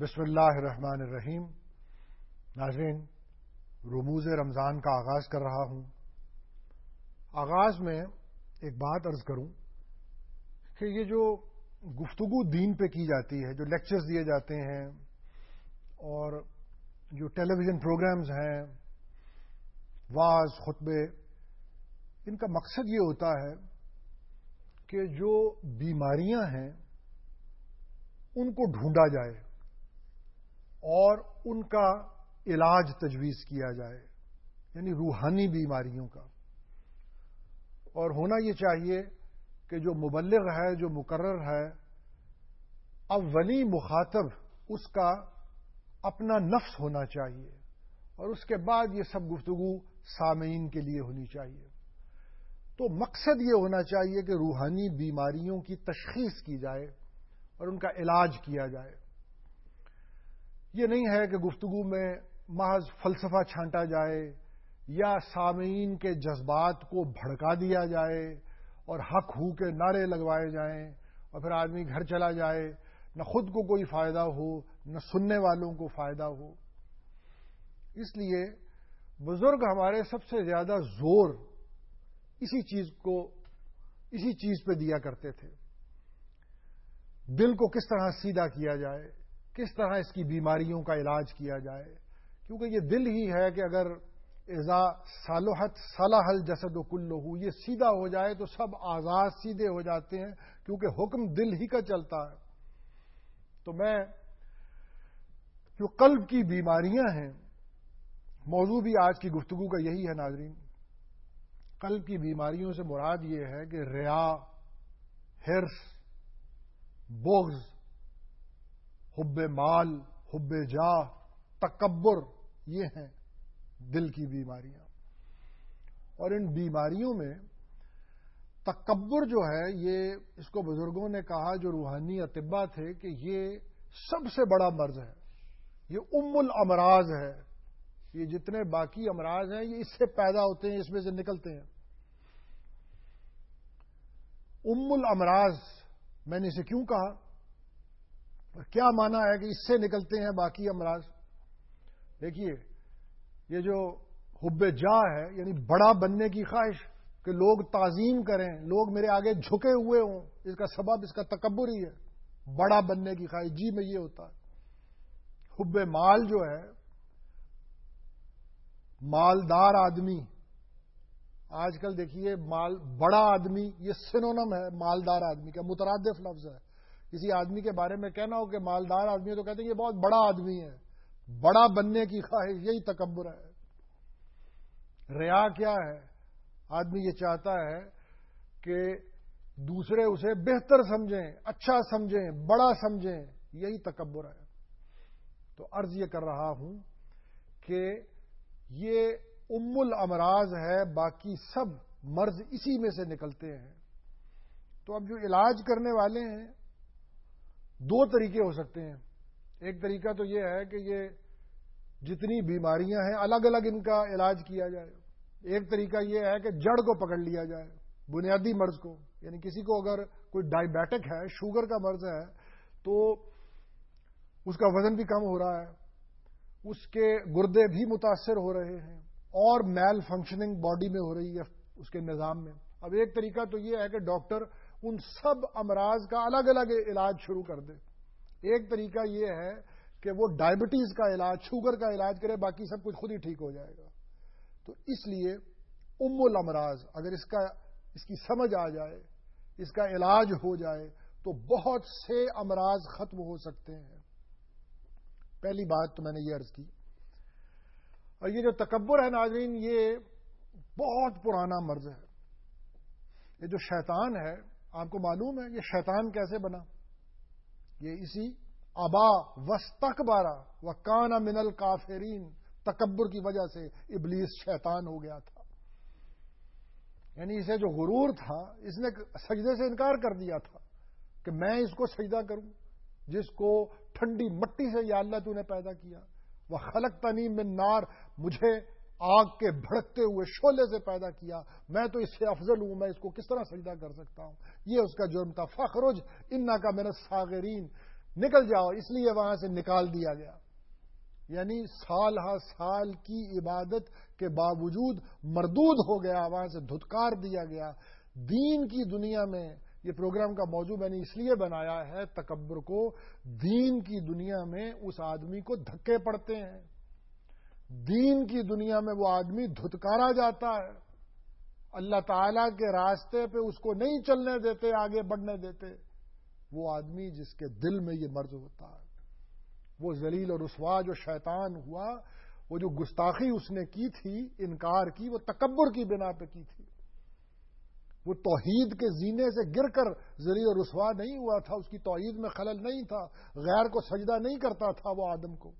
بسم اللہ الرحمن الرحیم۔ ناظرین، رموز رمضان کا آغاز کر رہا ہوں۔ آغاز میں ایک بات عرض کروں کہ یہ جو گفتگو دین پہ کی جاتی ہے، جو لیکچرز دیے جاتے ہیں اور جو ٹیلی ویژن پروگرامز ہیں، وعظ، خطبے، ان کا مقصد یہ ہوتا ہے کہ جو بیماریاں ہیں ان کو ڈھونڈا جائے اور ان کا علاج تجویز کیا جائے، یعنی روحانی بیماریوں کا۔ اور ہونا یہ چاہیے کہ جو مبلغ ہے، جو مقرر ہے، اولی مخاطب اس کا اپنا نفس ہونا چاہیے اور اس کے بعد یہ سب گفتگو سامعین کے لیے ہونی چاہیے۔ تو مقصد یہ ہونا چاہیے کہ روحانی بیماریوں کی تشخیص کی جائے اور ان کا علاج کیا جائے۔ یہ نہیں ہے کہ گفتگو میں محض فلسفہ چھانٹا جائے یا سامعین کے جذبات کو بھڑکا دیا جائے اور حق ہو کے نعرے لگوائے جائیں اور پھر آدمی گھر چلا جائے، نہ خود کو کوئی فائدہ ہو نہ سننے والوں کو فائدہ ہو۔ اس لیے بزرگ ہمارے سب سے زیادہ زور اسی چیز پہ دیا کرتے تھے، دل کو کس طرح سیدھا کیا جائے، کس طرح اس کی بیماریوں کا علاج کیا جائے، کیونکہ یہ دل ہی ہے کہ اگر اذا صالحت صلح الجسد کلہ، یہ سیدھا ہو جائے تو سب اعضاء سیدھے ہو جاتے ہیں، کیونکہ حکم دل ہی کا چلتا ہے۔ تو میں جو قلب کی بیماریاں ہیں، موضوع بھی آج کی گفتگو کا یہی ہے ناظرین۔ قلب کی بیماریوں سے مراد یہ ہے کہ ریا، حرص، بغض، حب مال، حب جاہ، تکبر، یہ ہیں دل کی بیماریاں۔ اور ان بیماریوں میں تکبر جو ہے، یہ اس کو بزرگوں نے کہا، جو روحانی اطباء تھے، کہ یہ سب سے بڑا مرض ہے، یہ ام الامراض ہے۔ یہ جتنے باقی امراض ہیں یہ اس سے پیدا ہوتے ہیں، اس میں سے نکلتے ہیں۔ ام الامراض میں نے اسے کیوں کہا، کیا معنی ہے کہ اس سے نکلتے ہیں باقی امراض؟ دیکھیے، یہ جو حب جاہ ہے، یعنی بڑا بننے کی خواہش، کہ لوگ تعظیم کریں، لوگ میرے آگے جھکے ہوئے ہوں، اس کا سبب اس کا تکبر ہی ہے، بڑا بننے کی خواہش، جی میں یہ ہوتا ہے۔ حب مال جو ہے، مالدار آدمی، آج کل دیکھیے بڑا آدمی یہ سنونم ہے مالدار آدمی کا، مترادف لفظ ہے۔ کسی آدمی کے بارے میں کہنا ہو کہ مالدار آدمی ہے تو کہتے ہیں یہ بہت بڑا آدمی ہے۔ بڑا بننے کی خواہش، یہی تکبر ہے۔ ریا کیا ہے؟ آدمی یہ چاہتا ہے کہ دوسرے اسے بہتر سمجھیں، اچھا سمجھیں، بڑا سمجھیں، یہی تکبر ہے۔ تو عرض یہ کر رہا ہوں کہ یہ ام الامراض ہے، باقی سب مرض اسی میں سے نکلتے ہیں۔ تو اب جو علاج کرنے والے ہیں، دو طریقے ہو سکتے ہیں۔ ایک طریقہ تو یہ ہے کہ یہ جتنی بیماریاں ہیں الگ الگ ان کا علاج کیا جائے۔ ایک طریقہ یہ ہے کہ جڑ کو پکڑ لیا جائے، بنیادی مرض کو، یعنی کسی کو اگر کوئی ڈائبیٹک ہے، شوگر کا مرض ہے، تو اس کا وزن بھی کم ہو رہا ہے، اس کے گردے بھی متاثر ہو رہے ہیں اور میل فنکشننگ باڈی میں ہو رہی ہے اس کے نظام میں۔ اب ایک طریقہ تو یہ ہے کہ ڈاکٹر ان سب امراض کا الگ الگ علاج شروع کر دے۔ ایک طریقہ یہ ہے کہ وہ ڈائبٹیز کا علاج، شوگر کا علاج کرے، باقی سب کچھ خود ہی ٹھیک ہو جائے گا۔ تو اس لیے ام الامراض اگر اس کی سمجھ آ جائے، اس کا علاج ہو جائے تو بہت سے امراض ختم ہو سکتے ہیں۔ پہلی بات تو میں نے یہ عرض کی۔ اور یہ جو تکبر ہے ناظرین، یہ بہت پرانا مرض ہے۔ یہ جو شیطان ہے، آپ کو معلوم ہے یہ شیطان کیسے بنا؟ یہ اسی ابا واستکبر وکان من الکافرین، تکبر کی وجہ سے ابلیس شیطان ہو گیا تھا۔ یعنی اسے جو غرور تھا، اس نے سجدے سے انکار کر دیا تھا کہ میں اس کو سجدہ کروں جس کو ٹھنڈی مٹی سے یا اللہ تو نے پیدا کیا۔ وَخَلَقْتَنِی مِن نار، مجھے آگ کے بھڑکتے ہوئے شعلے سے پیدا کیا، میں تو اس سے افضل ہوں، میں اس کو کس طرح سجدہ کر سکتا ہوں؟ یہ اس کا جرم تھا۔ فَخْرُجْ إِنَّكَ مِنَ الصَّاغِرِينَ، نکل جاؤ، اس لیے وہاں سے نکال دیا گیا. یعنی سال ہا سال کی عبادت کے باوجود مردود ہو گیا، وہاں سے دھتکار دیا گیا. دین کی دنیا میں یہ پروگرام کا موضوع میں نے اس لیے بنایا ہے، تکبر کو. دین کی دنیا میں اس آدمی کو دھکے پڑتے ہیں، دین کی دنیا میں وہ آدمی دھتکارا جاتا ہے. اللہ تعالی کے راستے پہ اس کو نہیں چلنے دیتے، آگے بڑھنے دیتے. وہ آدمی جس کے دل میں یہ مرض ہوتا ہے، وہ ذلیل اور رسوا جو شیطان ہوا، وہ جو گستاخی اس نے کی تھی، انکار کی، وہ تکبر کی بنا پہ کی تھی. وہ توحید کے زینے سے گر کر ذلیل اور رسوا نہیں ہوا تھا، اس کی توحید میں خلل نہیں تھا، غیر کو سجدہ نہیں کرتا تھا وہ آدم کو.